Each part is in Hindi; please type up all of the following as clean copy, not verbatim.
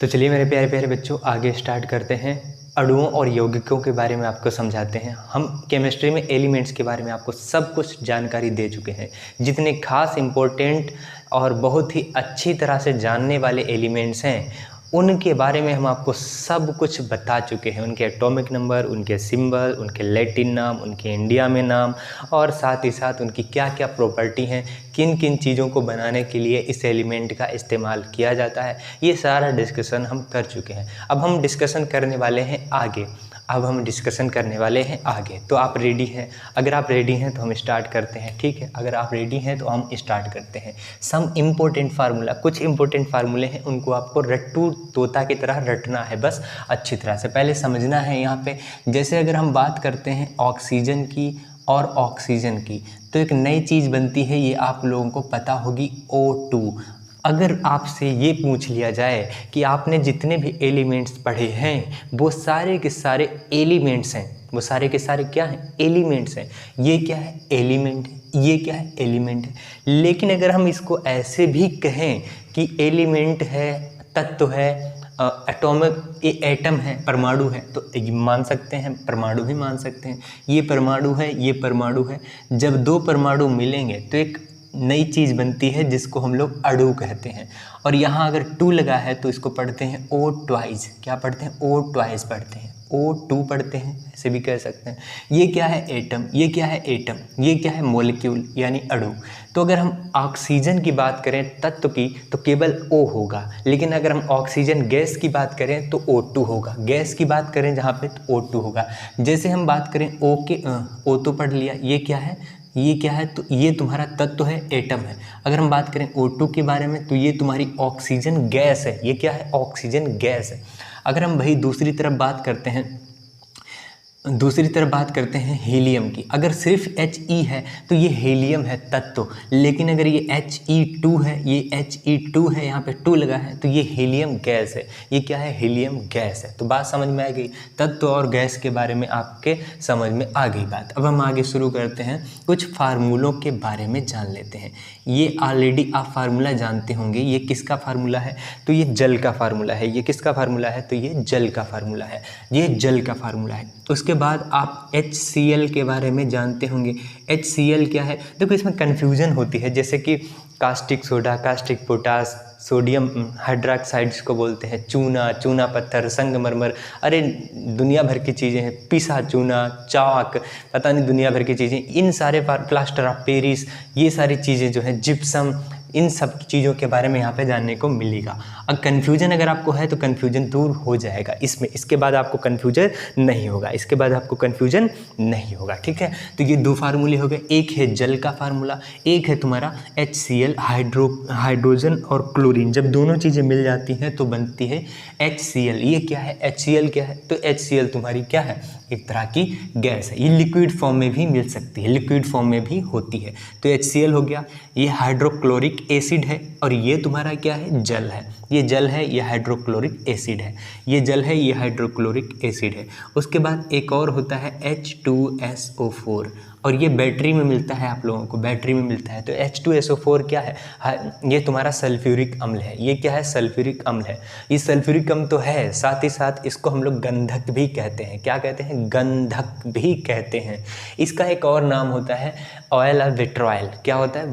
तो चलिए मेरे प्यारे प्यारे बच्चों, आगे स्टार्ट करते हैं। अणुओं और यौगिकों के बारे में आपको समझाते हैं। हम केमिस्ट्री में एलिमेंट्स के बारे में आपको सब कुछ जानकारी दे चुके हैं। जितने खास इम्पोर्टेंट और बहुत ही अच्छी तरह से जानने वाले एलिमेंट्स हैं उनके बारे में हम आपको सब कुछ बता चुके हैं। उनके एटॉमिक नंबर, उनके सिंबल, उनके लैटिन नाम, उनके इंडिया में नाम और साथ ही साथ उनकी क्या क्या प्रॉपर्टी हैं, किन किन चीज़ों को बनाने के लिए इस एलिमेंट का इस्तेमाल किया जाता है, ये सारा डिस्कशन हम कर चुके हैं। अब हम डिस्कशन करने वाले हैं आगे। तो आप रेडी हैं? अगर आप रेडी हैं तो हम स्टार्ट करते हैं, ठीक है? अगर आप रेडी हैं तो हम स्टार्ट करते हैं। सम इम्पोर्टेंट फार्मूला, कुछ इम्पोर्टेंट फार्मूले हैं, उनको आपको रट्टू तोता की तरह रटना है, बस अच्छी तरह से पहले समझना है। यहाँ पे जैसे अगर हम बात करते हैं ऑक्सीजन की और ऑक्सीजन की, तो एक नई चीज़ बनती है, ये आप लोगों को पता होगी, O2। अगर आपसे ये पूछ लिया जाए कि आपने जितने भी एलिमेंट्स पढ़े हैं वो सारे के सारे एलिमेंट्स हैं, वो सारे के सारे क्या हैं? एलिमेंट्स हैं। ये क्या है? एलिमेंट है। ये क्या है? एलिमेंट है। लेकिन अगर हम इसको ऐसे भी कहें कि एलिमेंट है, तत्व है, एटॉमिक, ये एटम है, परमाणु है, तो ये मान सकते हैं, परमाणु भी मान सकते हैं। ये परमाणु है, ये परमाणु है। जब दो परमाणु मिलेंगे तो एक नई चीज़ बनती है जिसको हम लोग अणु कहते हैं। और यहाँ अगर 2 लगा है तो इसको पढ़ते हैं O2। क्या पढ़ते हैं? O2 पढ़ते हैं, O2 पढ़ते हैं, ऐसे भी कह सकते हैं। ये क्या है? एटम। ये क्या है? एटम। ये क्या है? मॉलिक्यूल यानी अणु। तो अगर हम ऑक्सीजन की बात करें तत्व की तो केवल O होगा, लेकिन अगर हम ऑक्सीजन गैस की बात करें तो O2 होगा। गैस की बात करें जहाँ पे तो O2 होगा। जैसे हम बात करें O तो पढ़ लिया, ये क्या है? ये क्या है? तो ये तुम्हारा तत्व है, एटम है। अगर हम बात करें O2 के बारे में तो ये तुम्हारी ऑक्सीजन गैस है। ये क्या है? ऑक्सीजन गैस है। अगर हम वही दूसरी तरफ बात करते हैं हीलियम की। अगर सिर्फ He है तो ये हीलियम है, तत्व। लेकिन अगर ये He2 है, ये He2 है, यहाँ पे 2 लगा है, तो ये हीलियम गैस है। ये क्या है? हीलियम गैस है। तो बात समझ में आ गई, तत्व और गैस के बारे में आपके समझ में आ गई बात। अब हम आगे शुरू करते हैं, कुछ फार्मूलों के बारे में जान लेते हैं। ये ऑलरेडी आप फार्मूला जानते होंगे। ये किसका फार्मूला है? तो ये जल का फार्मूला है। ये किसका फार्मूला है? तो ये जल का फार्मूला है। ये जल का फार्मूला है। उसके बाद आप HCl के बारे में जानते होंगे। HCl क्या है? देखो इसमें कन्फ्यूज़न होती है, जैसे कि caustic soda, caustic potash, sodium hydroxide को बोलते हैं, चूना, चूना पत्थर, संगमरमर, अरे दुनिया भर की चीज़ें हैं, पिसा चूना, चाक, पता नहीं दुनिया भर की चीज़ें, इन सारे प्लास्टर ऑफ पेरिस, ये सारी चीज़ें जो हैं, जिप्सम, इन सब चीज़ों के बारे में यहाँ पे जानने को मिलेगा। अब कन्फ्यूजन अगर आपको है तो कन्फ्यूजन दूर हो जाएगा इसमें। इसके बाद आपको कन्फ्यूजन नहीं होगा, ठीक है? तो ये 2 फार्मूले हो गए। एक है जल का फार्मूला, एक है तुम्हारा HCl, हाइड्रोजन और क्लोरीन। जब दोनों चीज़ें मिल जाती हैं तो बनती है HCl। ये क्या है? HCl क्या है? तो HCl तुम्हारी क्या है? एक तरह की गैस है। ये लिक्विड फॉर्म में भी मिल सकती है, लिक्विड फॉर्म में भी होती है। तो HCl हो गया। ये हाइड्रोक्लोरिक एसिड है और ये तुम्हारा क्या है? जल है। ये जल है, ये हाइड्रोक्लोरिक एसिड है। ये जल है, ये हाइड्रोक्लोरिक एसिड है। उसके बाद एक और होता है H2SO4, और ये बैटरी में मिलता है, आप लोगों को बैटरी में मिलता है। तो H2SO4 क्या है? ये तुम्हारा सल्फ्यूरिक अम्ल है। ये क्या है? सल्फ्यूरिक अम्ल है। ये सल्फ्यूरिक अम्ल तो है, साथ ही साथ इसको हम लोग गंधक भी कहते हैं। क्या कहते हैं? गंधक भी कहते हैं। इसका एक और नाम होता है ऑयल ऑफ विट्रॉयल। क्या होता है?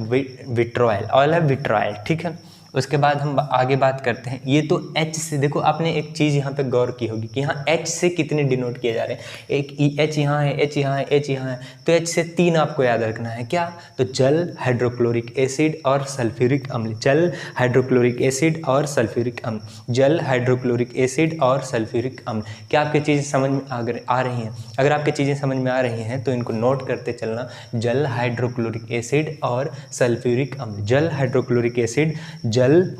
विट्रॉयल, ऑयल ऑफ विट्रॉयल, ठीक है? उसके बाद हम आगे बात करते हैं। ये तो H से, देखो आपने एक चीज़ यहाँ पे गौर की होगी कि यहाँ H से कितने डिनोट किए जा रहे हैं। एक H यहाँ है, H यहाँ है, H यहाँ है, तो H से 3 आपको याद रखना है। क्या? तो जल, हाइड्रोक्लोरिक एसिड और सल्फ्यूरिक अम्ल। जल, हाइड्रोक्लोरिक एसिड और सल्फ्यूरिक अम्ल। जल, हाइड्रोक्लोरिक एसिड और सल्फ्यूरिक अम्ल। क्या आपकी चीज़ें समझ में आ रही हैं? अगर आपकी चीज़ें समझ में आ रही हैं तो इनको नोट करते चलना। जल, हाइड्रोक्लोरिक एसिड और सल्फ्यूरिक अम्ल। जल, हाइड्रोक्लोरिक एसिड, जल,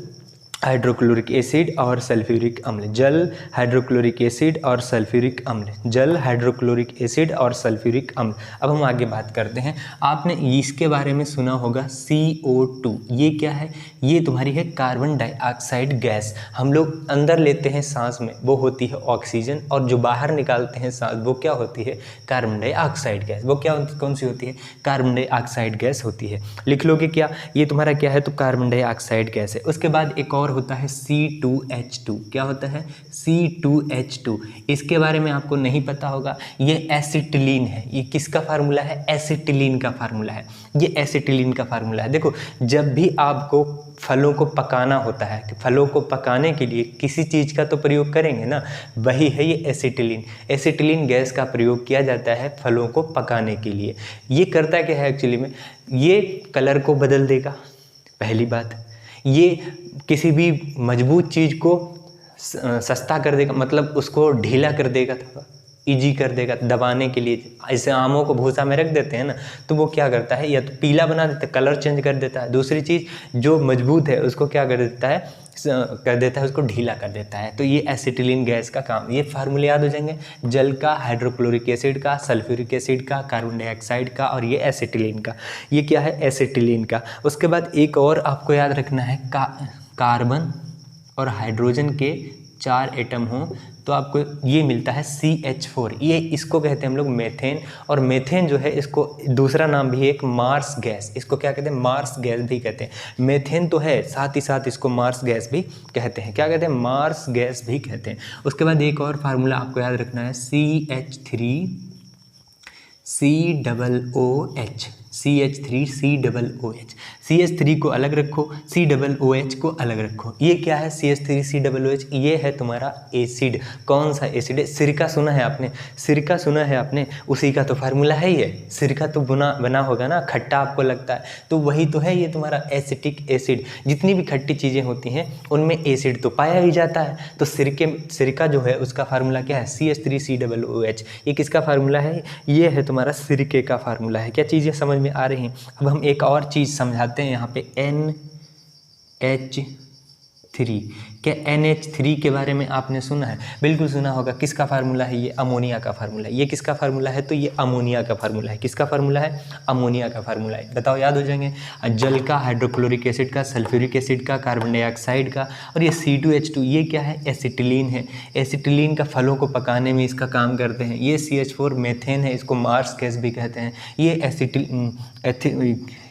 हाइड्रोक्लोरिक एसिड और सल्फ्यूरिक अम्ल। जल, हाइड्रोक्लोरिक एसिड और सल्फ्यूरिक अम्ल। जल, हाइड्रोक्लोरिक एसिड और सल्फ्यूरिक अम्ल। अब हम आगे बात करते हैं। आपने इसके बारे में सुना होगा CO2। ये क्या है? ये तुम्हारी है कार्बन डाइऑक्साइड गैस। हम लोग अंदर लेते हैं सांस में, वो होती है ऑक्सीजन, और जो बाहर निकालते हैं सांस, वो क्या होती है? Carbon dioxide gas. वो क्या कौन सी होती है? कार्बन डाइऑक्साइड गैस होती है। लिख लोगे क्या? ये तुम्हारा क्या है? तो कार्बन डाइऑक्साइड गैस है। उसके बाद एक और और होता है C2H2। क्या होता है? C2H2। इसके बारे में आपको नहीं पता होगा, ये एसिटिलीन है। ये किसका फार्मूला है? एसिटिलीन का फार्मूला है। ये एसिटिलीन का फार्मूला है। देखो, जब भी आपको फलों को पकाना होता है, कि फलों को पकाने के लिए किसी चीज़ का तो प्रयोग करेंगे ना, वही है ये एसिटिलीन। एसिटिलीन गैस का प्रयोग किया जाता है फलों को पकाने के लिए। ये करता क्या है एक्चुअली में? ये कलर को बदल देगा, पहली बात। ये किसी भी मजबूत चीज़ को सस्ता कर देगा, मतलब उसको ढीला कर देगा, थोड़ा ईजी कर देगा दबाने के लिए। ऐसे आमों को भूसा में रख देते हैं ना, तो वो क्या करता है, या तो पीला बना देता है, कलर चेंज कर देता है। दूसरी चीज़, जो मजबूत है उसको क्या कर देता है, उसको ढीला कर देता है। तो ये एसिटिलीन गैस का काम। ये फार्मूले याद हो जाएंगे, जल का, हाइड्रोक्लोरिक एसिड का, सल्फ्यूरिक एसिड का, कार्बन डाइऑक्साइड का, और ये एसिटिलीन का। ये क्या है? एसिटिलीन का। उसके बाद एक और आपको याद रखना है, कार्बन और हाइड्रोजन के 4 एटम हों तो आपको ये मिलता है CH4। ये इसको कहते हैं हम लोग मेथेन। और मेथेन जो है, इसको दूसरा नाम भी है एक मार्स गैस। इसको क्या कहते हैं? मार्स गैस भी कहते हैं। मेथेन तो है, साथ ही साथ इसको मार्स गैस भी कहते हैं। क्या कहते हैं? मार्स गैस भी कहते हैं। उसके बाद एक और फार्मूला आपको याद रखना है, CH3COOH। CH3COOH। CH3 को अलग रखो, COOH को अलग रखो। ये क्या है? CH3COOH, ये है तुम्हारा एसिड। कौन सा एसिड है? सिरका सुना है आपने? सिरका सुना है आपने? उसी का तो फार्मूला है ये। सिरका तो बना होगा ना, खट्टा आपको लगता है, तो वही तो है ये तुम्हारा एसिटिक एसिड। जितनी भी खट्टी चीज़ें होती हैं उनमें एसिड तो पाया ही जाता है। तो सिरका जो है उसका फार्मूला क्या है? CH3COOH। ये किसका फार्मूला है? ये है तुम्हारा सिरके का फार्मूला है। क्या चीज़ें समझ में आ रही हैं? अब हम एक और चीज़ समझाते हैं यहाँ पे, NH3। क्या NH3 के बारे में आपने सुना है? बिल्कुल सुना होगा। किसका फार्मूला है? ये अमोनिया का फार्मूला है। ये किसका फार्मूला है? तो ये अमोनिया का फार्मूला है। किसका फार्मूला है? अमोनिया का फार्मूला है। बताओ, याद हो जाएंगे? जल का, हाइड्रोक्लोरिक एसिड का, सल्फ्यूरिक एसिड का, कार्बन डाइऑक्साइड का, और ये C2H2। ये क्या है? एसिटिलीन है। एसिटिलीन का फलों को पकाने में इसका काम करते हैं। ये CH4 मेथेन है, इसको मार्स गैस भी कहते हैं।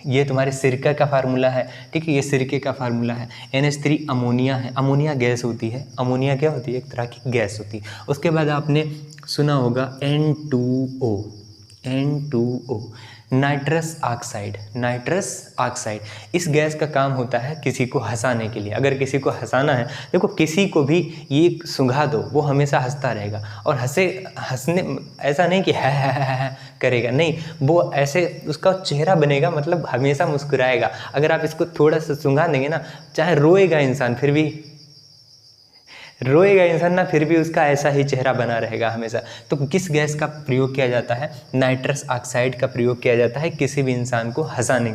ये तुम्हारे सिरका का फार्मूला है, ठीक है? ये सिरके का फार्मूला है। NH3 अमोनिया है। अमोनिया गैस होती है। अमोनिया क्या होती है? एक तरह की गैस होती है। उसके बाद आपने सुना होगा N2O। Nitrous oxide. इस गैस का काम होता है किसी को हंसाने के लिए। अगर किसी को हंसाना है, देखो किसी को भी ये सुंघा दो, वो हमेशा हंसता रहेगा। और हंसने ऐसा नहीं कि है करेगा, नहीं, वो ऐसे उसका चेहरा बनेगा, मतलब हमेशा मुस्कुराएगा। अगर आप इसको थोड़ा सा सुंघा देंगे ना, चाहे रोएगा इंसान ना, फिर भी उसका ऐसा ही चेहरा बना रहेगा हमेशा। तो किस गैस का प्रयोग किया जाता है? नाइट्रस ऑक्साइड का प्रयोग किया जाता है किसी भी इंसान को हंसाने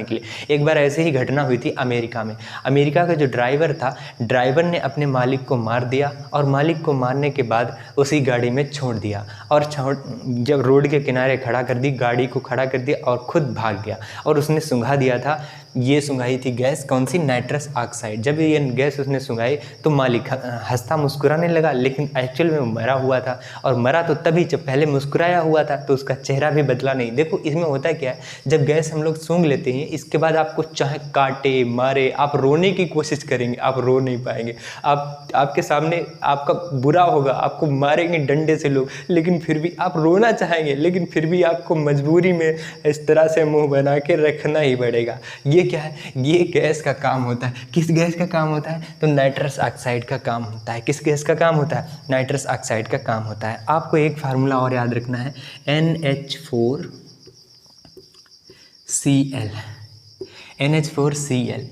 के लिए। एक बार ऐसे ही घटना हुई थी अमेरिका में। अमेरिका का जो ड्राइवर था, ड्राइवर ने अपने मालिक को मार दिया, और मालिक को मारने के बाद उसी गाड़ी में छोड़ दिया, और जब रोड के किनारे खड़ा कर दी, गाड़ी को खड़ा कर दिया और खुद भाग गया। और उसने सूंघा दिया था, ये सुंघाई थी गैस, कौन सी? Nitrous oxide. जब ये गैस उसने सुंघाई तो मालिक हंसता मुस्कुराने लगा, लेकिन एक्चुअल में मरा हुआ था। और मरा तो तभी जब पहले मुस्कुराया हुआ था, तो उसका चेहरा भी बदला नहीं। देखो इसमें होता क्या है, जब गैस हम लोग सूंघ लेते हैं, इसके बाद आपको चाहे काटे मारे, आप रोने की कोशिश करेंगे, आप रो नहीं पाएंगे। आपके सामने आपका बुरा होगा, आपको मारेंगे डंडे से लोग, लेकिन फिर भी आप रोना चाहेंगे, लेकिन फिर भी आपको मजबूरी में इस तरह से मुंह बना के रखना ही पड़ेगा। ये क्या है? ये गैस का काम होता है। किस गैस का काम होता है? तो नाइट्रस ऑक्साइड का काम होता है। किस गैस का काम होता है? नाइट्रस ऑक्साइड का काम होता है। आपको एक फार्मूला और याद रखना है, NH4Cl।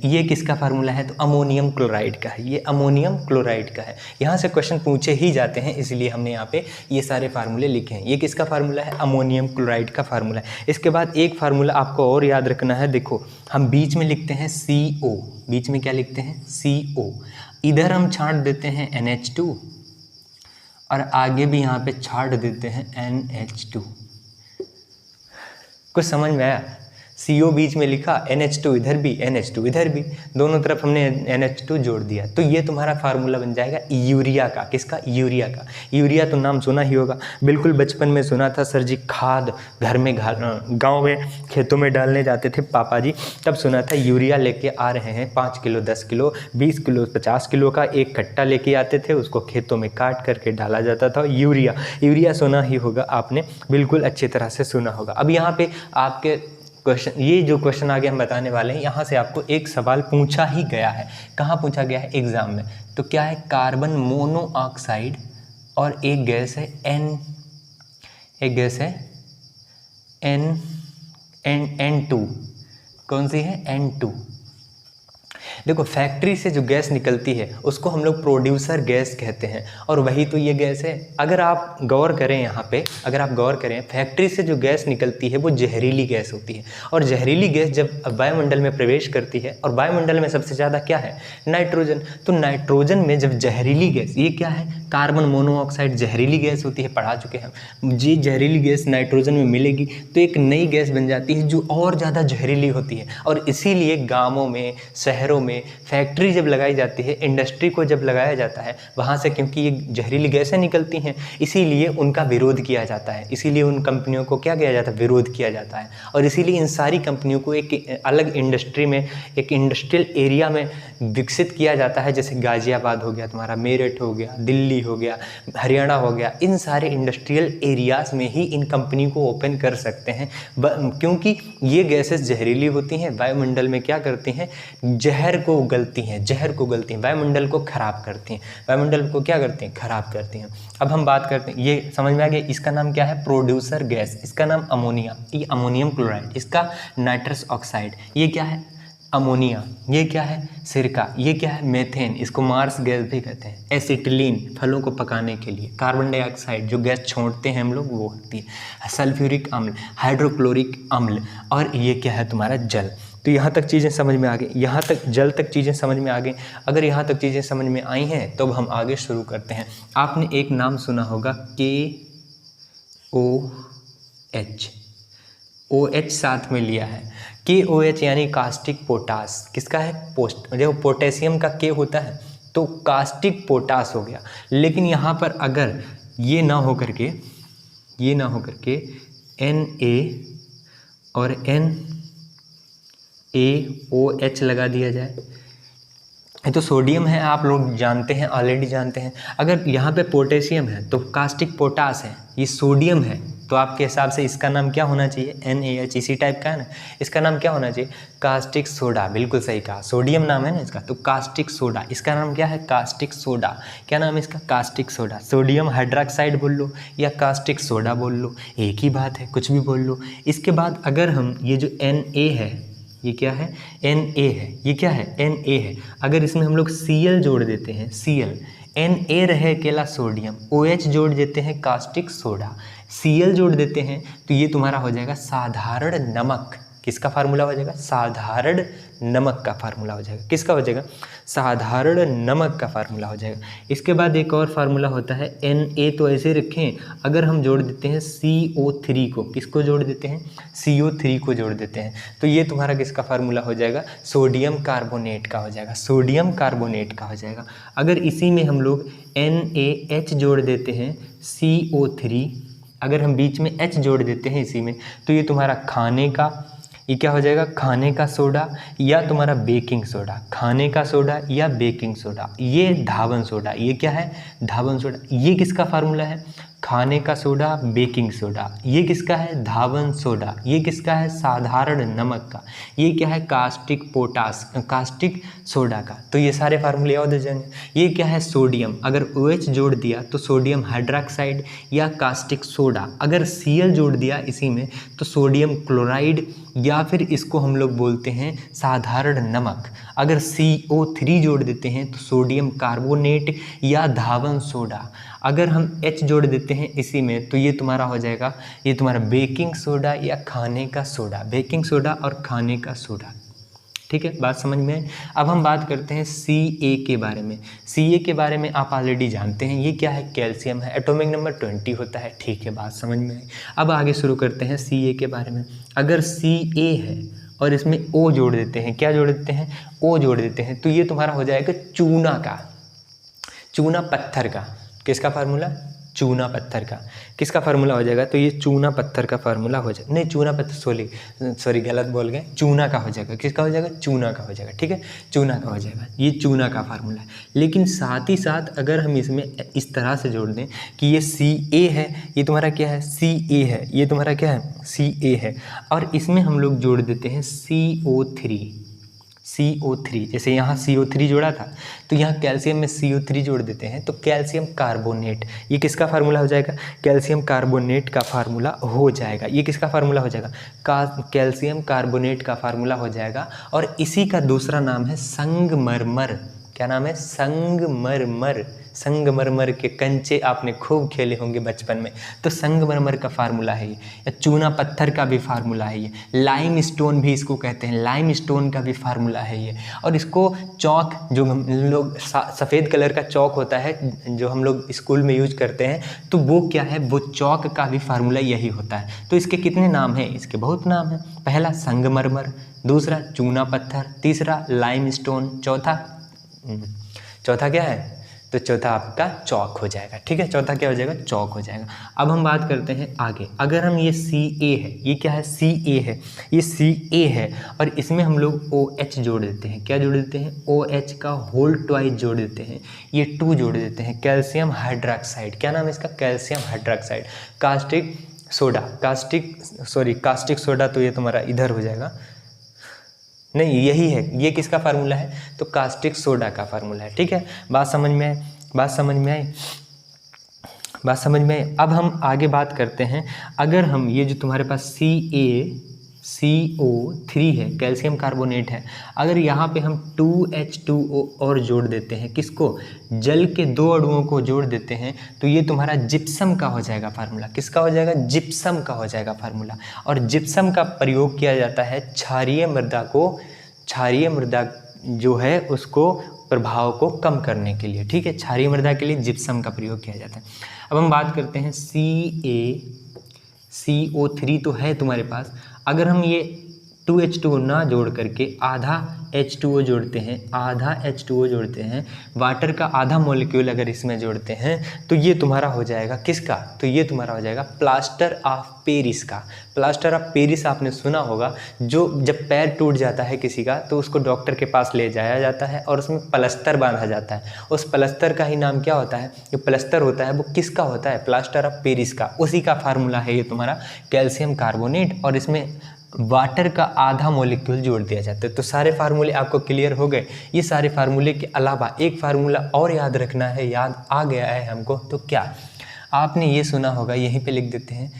ये किसका फार्मूला है? तो अमोनियम क्लोराइड का है। ये अमोनियम क्लोराइड का है। यहाँ से क्वेश्चन पूछे ही जाते हैं, इसलिए हमने यहाँ पे ये सारे फार्मूले लिखे हैं। ये किसका फार्मूला है? अमोनियम क्लोराइड का फार्मूला है। इसके बाद एक फार्मूला आपको और याद रखना है। देखो, हम बीच में लिखते हैं CO। बीच में क्या लिखते हैं? CO। इधर हम छांट देते हैं NH2, और आगे भी यहाँ पे छांट देते हैं NH2। कुछ समझ में आया? CO बीच में लिखा, NH2 इधर भी, NH2 इधर भी, दोनों तरफ हमने NH2 जोड़ दिया, तो ये तुम्हारा फार्मूला बन जाएगा यूरिया का। किसका? यूरिया का। यूरिया तो नाम सुना ही होगा, बिल्कुल बचपन में सुना था सर जी, खाद घर में गाँव में खेतों में डालने जाते थे पापा जी, तब सुना था यूरिया लेके आ रहे हैं, 5 किलो 10 किलो 20 किलो 50 किलो का एक कट्टा लेके आते थे, उसको खेतों में काट करके डाला जाता था। यूरिया, यूरिया सुना ही होगा आपने, बिल्कुल अच्छी तरह से सुना होगा। अब यहाँ पे आपके क्वेश्चन, ये जो क्वेश्चन आगे हम बताने वाले हैं, यहाँ से आपको एक सवाल पूछा ही गया है। कहाँ पूछा गया है? एग्जाम में। तो क्या है? कार्बन मोनोऑक्साइड और एक गैस है N2। कौन सी है? N2। देखो, फैक्ट्री से जो गैस निकलती है उसको हम लोग प्रोड्यूसर गैस कहते हैं, और वही तो ये गैस है। अगर आप गौर करें यहाँ पे, अगर आप गौर करें, फैक्ट्री से जो गैस निकलती है वो जहरीली गैस होती है, और जहरीली गैस जब वायुमंडल में प्रवेश करती है, और वायुमंडल में सबसे ज़्यादा क्या है? नाइट्रोजन। तो नाइट्रोजन में जब जहरीली गैस, ये क्या है? कार्बन मोनोऑक्साइड जहरीली गैस होती है, पढ़ा चुके हैं हम। जी, जहरीली गैस नाइट्रोजन में मिलेगी तो एक नई गैस बन जाती है जो और ज़्यादा जहरीली होती है, और इसीलिए गाँवों में, शहरों में फैक्ट्री जब लगाई जाती है, इंडस्ट्री को जब लगाया जाता है वहाँ से, क्योंकि ये जहरीली गैसें निकलती हैं, इसीलिए उनका विरोध किया जाता है, इसीलिए उन कंपनियों को क्या किया जाता है? विरोध किया जाता है। और इसीलिए इन सारी कंपनियों को एक अलग इंडस्ट्री में, एक इंडस्ट्रियल एरिया में विकसित किया जाता है। जैसे गाजियाबाद हो गया तुम्हारा, मेरठ हो गया, दिल्ली हो गया, हरियाणा हो गया, इन सारे इंडस्ट्रियल एरियाज़ में ही इन कंपनी को ओपन कर सकते हैं, क्योंकि ये गैसेस जहरीली होती हैं, वायुमंडल में क्या करती हैं? जहर को उगलती हैं, वायुमंडल को खराब करती हैं, वायुमंडल को क्या करती हैं? खराब करती हैं। अब हम बात करते हैं, ये समझ में आ गया, इसका नाम क्या है? Producer gas. इसका नाम अमोनिया, ये अमोनियम क्लोराइड, इसका नाइट्रस ऑक्साइड, ये क्या है? अमोनिया। ये क्या है? सिरका। ये क्या है? मेथेन, इसको मार्स गैस भी कहते हैं। एसिटिलीन, फलों को पकाने के लिए। कार्बन डाइऑक्साइड, जो गैस छोड़ते हैं हम लोग, वो होती है। सल्फ्यूरिक अम्ल, हाइड्रोक्लोरिक अम्ल, और ये क्या है? तुम्हारा जल। तो यहाँ तक चीज़ें समझ में आ गई, यहाँ तक जल तक चीज़ें समझ में आ गई। अगर यहाँ तक चीज़ें समझ में आई हैं तो अब हम आगे शुरू करते हैं। आपने एक नाम सुना होगा, KOH। OH साथ में लिया है, KOH यानी कास्टिक पोटास। किसका है? देखो, पोटेशियम का K होता है तो कास्टिक पोटास हो गया। लेकिन यहाँ पर अगर ये ना हो करके Na और NaOH लगा दिया जाए, ये तो सोडियम है, आप लोग जानते हैं, ऑलरेडी जानते हैं। अगर यहाँ पे पोटेशियम है तो कास्टिक पोटास है, ये सोडियम है, तो आपके हिसाब से इसका नाम क्या होना चाहिए? NaH, इसी टाइप का है ना, इसका नाम क्या होना चाहिए? Caustic soda. बिल्कुल सही कहा, सोडियम नाम है ना इसका, तो कास्टिक सोडा। इसका नाम क्या है? Caustic soda. क्या नाम है इसका? Caustic soda. सोडियम हाइड्रोक्साइड बोल लो या कास्टिक सोडा बोल लो, एक ही बात है, कुछ भी बोल लो। इसके बाद अगर हम ये जो Na है, ये क्या है? Na है, ये क्या है? Na है। अगर इसमें हम लोग Cl जोड़ देते हैं, Cl, Na रहे अकेला सोडियम, OH जोड़ देते हैं कास्टिक सोडा, Cl जोड़ देते हैं, तो ये तुम्हारा हो जाएगा साधारण नमक। किसका फार्मूला हो जाएगा? साधारण नमक का फार्मूला हो जाएगा। किसका हो जाएगा? साधारण नमक का फार्मूला हो जाएगा। इसके बाद एक और फार्मूला होता है Na, तो ऐसे रखें, अगर हम जोड़ देते हैं CO3 को, किसको जोड़ देते हैं? CO3 को जोड़ देते हैं, तो ये तुम्हारा किसका फार्मूला हो जाएगा? सोडियम कार्बोनेट का हो जाएगा, सोडियम कार्बोनेट का हो जाएगा। अगर इसी में हम लोग NaH जोड़ देते हैं, CO3, अगर हम बीच में H जोड़ देते हैं इसी में, तो ये तुम्हारा खाने का, ये क्या हो जाएगा? खाने का सोडा या तुम्हारा बेकिंग सोडा, खाने का सोडा या बेकिंग सोडा, ये धावन सोडा। ये क्या है? धावन सोडा। ये किसका फार्मूला है? खाने का सोडा, बेकिंग सोडा। ये किसका है? धावन सोडा। ये किसका है? साधारण नमक का। ये क्या है? कास्टिक पोटास, कास्टिक सोडा का। तो ये सारे फार्मूले याद हो जाएंगे। ये क्या है? सोडियम, अगर OH जोड़ दिया तो सोडियम हाइड्रोक्साइड या कास्टिक सोडा, अगर Cl जोड़ दिया इसी में तो सोडियम क्लोराइड, या फिर इसको हम लोग बोलते हैं साधारण नमक। अगर CO3 जोड़ देते हैं तो सोडियम कार्बोनेट या धावन सोडा। अगर हम H जोड़ देते हैं इसी में तो ये तुम्हारा हो जाएगा, ये तुम्हारा बेकिंग सोडा या खाने का सोडा, बेकिंग सोडा और खाने का सोडा। ठीक है, बात समझ में है। अब हम बात करते हैं Ca के बारे में। Ca के बारे में आप ऑलरेडी जानते हैं, ये क्या है, कैल्शियम है, एटॉमिक नंबर 20 होता है। ठीक है, बात समझ में आई। अब आगे शुरू करते हैं Ca के बारे में। अगर Ca है और इसमें O जोड़ देते हैं, क्या जोड़ देते हैं, O जोड़ देते हैं, तो ये तुम्हारा हो जाएगा चूना का, चूना पत्थर का। किसका फार्मूला, चूना पत्थर का। किसका फार्मूला हो जाएगा, तो ये चूना पत्थर का फार्मूला हो जाएगा, नहीं चूना पत्थर, सॉरी गलत बोल गए, चूना का हो जाएगा। किसका हो जाएगा, चूना का हो जाएगा। ठीक है, चूना का हो जाएगा, ये चूना का फार्मूला है। लेकिन साथ ही साथ अगर हम इसमें इस तरह से जोड़ दें कि ये Ca है, ये तुम्हारा क्या है, Ca है, ये तुम्हारा क्या है, Ca है, और इसमें हम लोग जोड़ देते हैं CO3, जैसे यहाँ CO3 जोड़ा था तो यहाँ कैल्शियम में CO3 जोड़ देते हैं, तो कैल्शियम कार्बोनेट, ये किसका फार्मूला हो जाएगा, कैल्शियम कार्बोनेट का फार्मूला हो जाएगा। ये किसका फार्मूला हो जाएगा, कैल्शियम कार्बोनेट का फार्मूला हो जाएगा। और इसी का दूसरा नाम है संगमरमर। क्या नाम है, संगमरमर। संगमरमर के कंचे आपने खूब खेले होंगे बचपन में, तो संगमरमर का फार्मूला है ये, या चूना पत्थर का भी फार्मूला है ये, लाइम स्टोन भी इसको कहते हैं, लाइम स्टोन का भी फार्मूला है ये। और इसको चौक, जो हम लोग सफ़ेद कलर का चौक होता है जो हम लोग स्कूल में यूज करते हैं, तो वो क्या है, वो चौक का भी फार्मूला यही होता है। तो इसके कितने नाम हैं, इसके बहुत नाम हैं। पहला संगमरमर, दूसरा चूना पत्थर, तीसरा लाइम स्टोन, चौथा क्या है, तो चौथा आपका चौक हो जाएगा। ठीक है, चौथा क्या हो जाएगा, चौक हो जाएगा। अब हम बात करते हैं आगे। अगर हम ये Ca है, ये क्या है, Ca है, ये Ca है, और इसमें हम लोग OH जोड़ देते हैं। क्या जोड़ देते हैं, OH का होल ट्वाइस जोड़ देते हैं, ये 2 जोड़ देते हैं, कैल्शियम हाइड्रोक्साइड। क्या नाम है इसका, calcium hydroxide. Caustic soda, caustic soda, तो ये तुम्हारा इधर हो जाएगा, नहीं यही है, ये किसका फार्मूला है, तो कास्टिक सोडा का फार्मूला है। ठीक है, बात समझ में आई, बात समझ में आई, बात समझ में आई। अब हम आगे बात करते हैं। अगर हम ये जो तुम्हारे पास CO3 है, कैल्शियम कार्बोनेट है, अगर यहाँ पे हम 2H2O और जोड़ देते हैं, किसको, जल के 2 अणुओं को जोड़ देते हैं, तो ये तुम्हारा जिप्सम का हो जाएगा फार्मूला। किसका हो जाएगा, जिप्सम का हो जाएगा फार्मूला। और जिप्सम का प्रयोग किया जाता है क्षारीय मृदा जो है उसको प्रभाव को कम करने के लिए। ठीक है, क्षारीय मृदा के लिए जिप्सम का प्रयोग किया जाता है। अब हम बात करते हैं CO3 तो है तुम्हारे पास। अगर हम ये 2H2O ना जोड़ करके आधा H2O जोड़ते हैं, आधा H2O जोड़ते हैं, वाटर का आधा मॉलिक्यूल अगर इसमें जोड़ते हैं, तो ये तुम्हारा हो जाएगा किसका, तो ये तुम्हारा हो जाएगा प्लास्टर ऑफ पेरिस का। प्लास्टर ऑफ पेरिस आपने सुना होगा, जो जब पैर टूट जाता है किसी का तो उसको डॉक्टर के पास ले जाया जाता है और उसमें प्लास्टर बांधा जाता है। उस प्लास्टर का ही नाम क्या होता है, जो प्लास्टर होता है वो किसका होता है, प्लास्टर ऑफ पेरिस का। उसी का फार्मूला है ये तुम्हारा कैल्शियम कार्बोनेट, और इसमें वाटर का आधा मॉलिक्यूल जोड़ दिया जाता है। तो सारे फार्मूले आपको क्लियर हो गए। ये सारे फार्मूले के अलावा एक फार्मूला और याद रखना है, याद आ गया है हमको, तो क्या आपने ये सुना होगा, यहीं पे लिख देते हैं,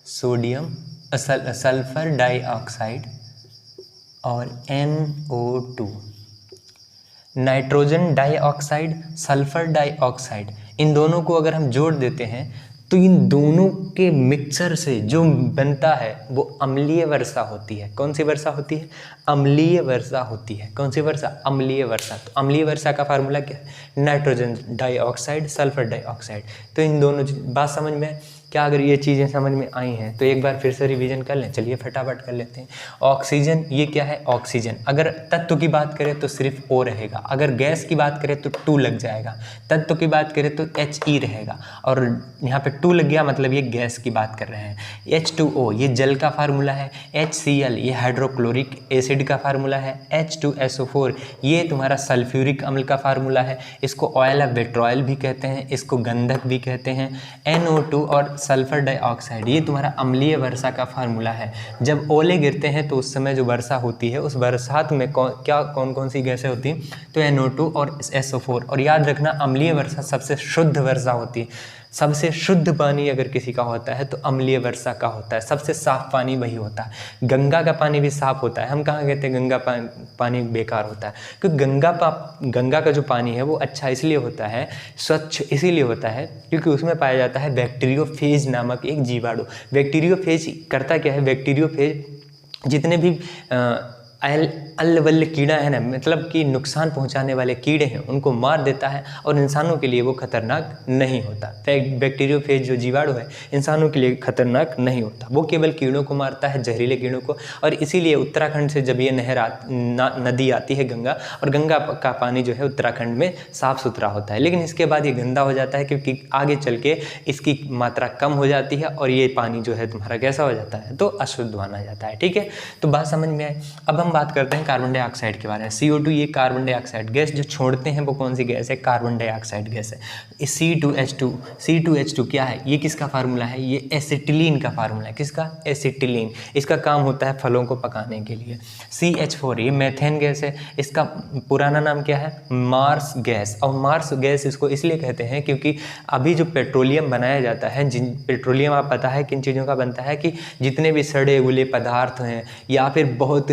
सोडियम सल्फर डाइऑक्साइड और NO2, nitrogen dioxide, sulphur dioxide, इन दोनों को अगर हम जोड़ देते हैं तो इन दोनों के मिक्सचर से जो बनता है वो अम्लीय वर्षा होती है। कौन सी वर्षा होती है, अम्लीय वर्षा होती है। कौन सी वर्षा, अम्लीय वर्षा। तो अम्लीय वर्षा का फार्मूला क्या है, नाइट्रोजन डाइऑक्साइड, सल्फर डाइऑक्साइड। तो इन दोनों बात समझ में क्या, अगर ये चीज़ें समझ में आई हैं तो एक बार फिर से रिवीजन कर लें। चलिए फटाफट कर लेते हैं। ऑक्सीजन, ये क्या है, ऑक्सीजन। अगर तत्व की बात करें तो सिर्फ O रहेगा, अगर गैस की बात करें तो 2 लग जाएगा, तत्व की बात करें तो HE रहेगा, और यहाँ पे 2 लग गया मतलब ये गैस की बात कर रहे हैं। H2O ये जल का फार्मूला है, HCl ये हाइड्रोक्लोरिक एसिड का फार्मूला है, H2SO4 ये तुम्हारा सल्फ्यूरिक अम्ल का फार्मूला है, इसको ऑयल ऑफ पेट्रोल भी कहते हैं, इसको गंधक भी कहते हैं। NO2 और सल्फर डाइऑक्साइड ये तुम्हारा अम्लीय वर्षा का फार्मूला है। जब ओले गिरते हैं तो उस समय जो वर्षा होती है, उस बरसात में कौन कौन सी गैसें होती हैं, तो NO2 और SO4। और याद रखना, अम्लीय वर्षा सबसे शुद्ध वर्षा होती है। सबसे शुद्ध पानी अगर किसी का होता है तो अम्लीय वर्षा का होता है। सबसे साफ पानी वही होता है। गंगा का पानी भी साफ होता है। हम कहाँ कहते हैं गंगा पानी बेकार होता है, क्योंकि गंगा का जो पानी है वो अच्छा इसलिए होता है, स्वच्छ इसीलिए होता है क्योंकि उसमें पाया जाता है बैक्टीरियोफेज नामक एक जीवाणु। बैक्टीरियोफेज करता क्या है, बैक्टीरियोफेज जितने भी अल्लवल्ल कीड़ा है ना, मतलब कि नुकसान पहुंचाने वाले कीड़े हैं उनको मार देता है और इंसानों के लिए वो खतरनाक नहीं होता। बैक्टीरियोफेज जो जीवाणु है इंसानों के लिए खतरनाक नहीं होता, वो केवल कीड़ों को मारता है, जहरीले कीड़ों को। और इसीलिए उत्तराखंड से जब ये नदी आती है गंगा, और गंगा का पानी जो है उत्तराखंड में साफ़ सुथरा होता है, लेकिन इसके बाद ये गंदा हो जाता है क्योंकि आगे चल के इसकी मात्रा कम हो जाती है और ये पानी जो है तुम्हारा कैसा हो जाता है, तो अशुद्ध माना जाता है। ठीक है, तो बात समझ में आई। अब हम बात करते हैं कार्बन डाइऑक्साइड के बारे में। CO2 ये कार्बन डाइऑक्साइड गैस जो छोड़ते हैं वो कौन सी गैस है, कार्बन डाइऑक्साइड गैस है। C2H2 क्या है, ये किसका फार्मूला है, ये एसिटिलीन का फार्मूला है। किसका, एसिटिलीन। इसका काम होता है फलों को पकाने के लिए। CH4 ये मेथेन गैस है, इसका पुराना नाम क्या है, मार्स गैस। और मार्स गैस इसको इसलिए कहते हैं क्योंकि अभी जो पेट्रोलियम बनाया जाता है, पेट्रोलियम आप पता है किन चीज़ों का बनता है, कि जितने भी सड़े हुए पदार्थ हैं या फिर बहुत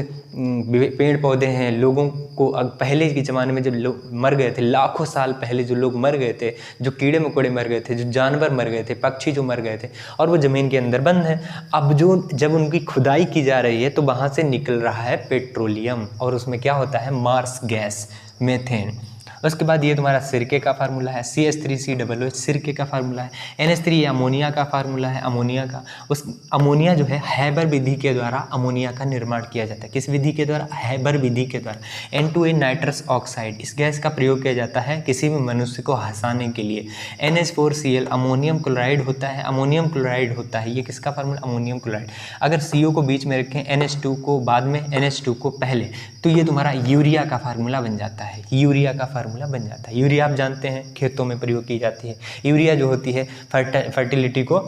पेड़ पौधे हैं, लोगों को पहले के ज़माने में जब लोग मर गए थे, लाखों साल पहले जो लोग मर गए थे, जो कीड़े मकोड़े मर गए थे, जो जानवर मर गए थे, पक्षी जो मर गए थे, और वो ज़मीन के अंदर बंद है। अब जब उनकी खुदाई की जा रही है तो वहाँ से निकल रहा है पेट्रोलियम, और उसमें क्या होता है, मार्स गैस, मेथेन। उसके बाद ये तुम्हारा सिरके का फार्मूला है, CH3COOH सिरके का फार्मूला है। NH3 ये अमोनिया का फार्मूला है, अमोनिया का। उस अमोनिया जो है हैबर विधि के द्वारा अमोनिया का निर्माण किया जाता है। किस विधि के द्वारा, हैबर विधि के द्वारा। N2A नाइट्रस ऑक्साइड, इस गैस का प्रयोग किया जाता है किसी भी मनुष्य को हंसाने के लिए। NH4Cl अमोनियम क्लोराइड होता है, अमोनियम क्लोराइड होता है, ये किसका फार्मूला, अमोनियम क्लोराइड। अगर CO को बीच में रखें, NH2 को बाद में, NH2 को पहले, तो ये तुम्हारा यूरिया का फार्मूला बन जाता है, यूरिया का फार्मूला बन जाता है। यूरिया आप जानते हैं खेतों में प्रयोग की जाती है। यूरिया जो होती है फर्टिलिटी को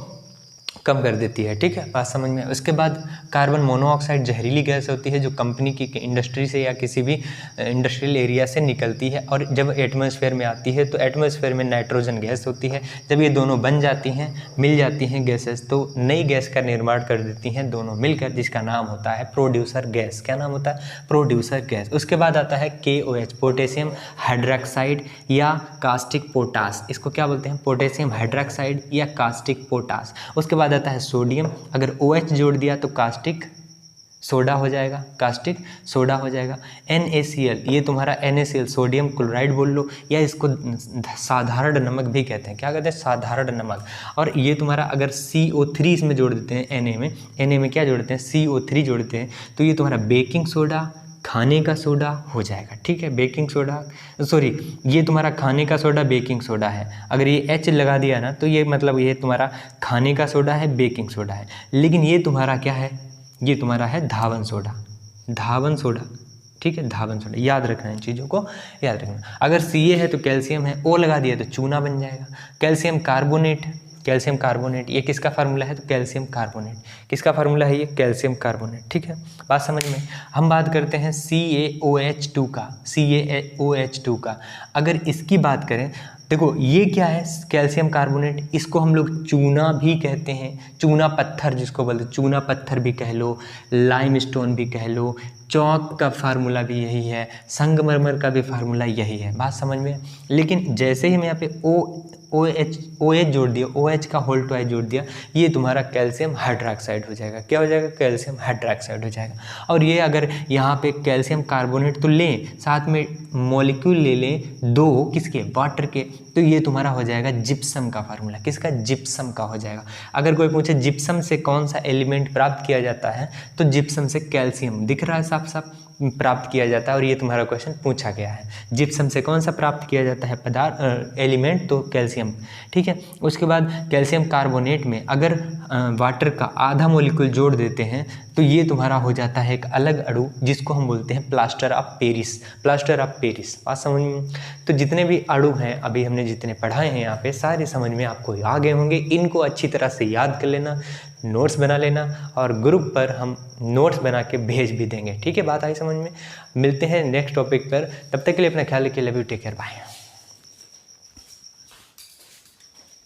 कम कर देती है। ठीक है, बात समझ में। उसके बाद कार्बन मोनोऑक्साइड जहरीली गैस होती है जो कंपनी की इंडस्ट्री से या किसी भी इंडस्ट्रियल एरिया से निकलती है, और जब एटमॉस्फेयर में आती है तो एटमॉस्फेयर में नाइट्रोजन गैस होती है। जब ये दोनों बन जाती हैं, मिल जाती हैं गैसेस, तो नई गैस का निर्माण कर देती हैं दोनों मिलकर, जिसका नाम होता है प्रोड्यूसर गैस। क्या नाम होता है, प्रोड्यूसर गैस। उसके बाद आता है KOH पोटेशियम हाइड्रोक्साइड या कास्टिक पोटास, इसको क्या बोलते हैं, पोटेशियम हाइड्रोक्साइड या कास्टिक पोटास। उसके बाद आता है सोडियम, अगर OH जोड़ दिया तो कास्टिक सोडा हो जाएगा, कास्टिक सोडा हो जाएगा। NaCl ये तुम्हारा NaCl सोडियम क्लोराइड बोल लो, या इसको साधारण नमक भी कहते हैं। क्या कहते हैं, साधारण नमक। और ये तुम्हारा अगर CO3 इसमें जोड़ देते हैं, Na में क्या जोड़ते हैं, CO3 जोड़ते हैं, तो ये तुम्हारा बेकिंग सोडा, खाने का सोडा हो जाएगा। ठीक है, बेकिंग सोडा, सॉरी ये तुम्हारा खाने का सोडा बेकिंग सोडा है। अगर ये H लगा दिया ना तो ये मतलब ये तुम्हारा खाने का सोडा है, बेकिंग सोडा है। लेकिन ये तुम्हारा क्या है, ये तुम्हारा है धावन सोडा, धावन सोडा। ठीक है, धावन सोडा, याद रखना इन चीज़ों को, याद रखना। अगर Ca है तो कैल्शियम है, O लगा दिया तो चूना बन जाएगा। कैल्शियम कार्बोनेट, कैल्शियम कार्बोनेट ये किसका फार्मूला है, तो कैल्शियम कार्बोनेट। किसका फार्मूला है ये, कैल्शियम कार्बोनेट। ठीक है, बात समझ में। हम बात करते हैं CaOH2 का, CaOH2 का। अगर इसकी बात करें, देखो ये क्या है, कैल्शियम कार्बोनेट, इसको हम लोग चूना भी कहते हैं, चूना पत्थर जिसको बोलते हैं, चूना पत्थर भी कह लो, लाइमस्टोन भी कह लो, चौक का फार्मूला भी यही है, संगमरमर का भी फार्मूला यही है। बात समझ में। लेकिन जैसे ही मैं यहाँ पे OH जोड़ दिया, OH का होल टू आई जोड़ दिया, ये तुम्हारा कैल्शियम हाइड्रोक्साइड हो जाएगा। क्या हो जाएगा, कैल्शियम हाइड्रोक्साइड हो जाएगा। और ये अगर यहाँ पे कैल्शियम कार्बोनेट तो लें, साथ में मॉलिक्यूल ले लें दो, किसके, वाटर के, तो ये तुम्हारा हो जाएगा जिप्सम का फार्मूला। किसका, जिप्सम का हो जाएगा। अगर कोई पूछे जिप्सम से कौन सा एलिमेंट प्राप्त किया जाता है, तो जिप्सम से कैल्शियम, दिख रहा है साफ साफ, प्राप्त किया जाता है। और ये तुम्हारा क्वेश्चन पूछा गया है, जिप्सम से कौन सा प्राप्त किया जाता है पदार्थ, एलिमेंट, तो कैल्शियम। ठीक है, उसके बाद कैल्शियम कार्बोनेट में अगर वाटर का आधा मॉलिक्यूल जोड़ देते हैं तो ये तुम्हारा हो जाता है एक अलग अणु, जिसको हम बोलते हैं plaster of Paris, plaster of Paris. बात समझ में। तो जितने भी अणु हैं अभी हमने जितने पढ़ाए हैं यहाँ पे, सारे समझ में आपको आ गए होंगे। इनको अच्छी तरह से याद कर लेना, नोट्स बना लेना, और ग्रुप पर हम नोट्स बना के भेज भी देंगे। ठीक है, बात आई समझ में। मिलते हैं नेक्स्ट टॉपिक पर, तब तक के लिए अपना ख्याल रखिए। Love you, take care, bye.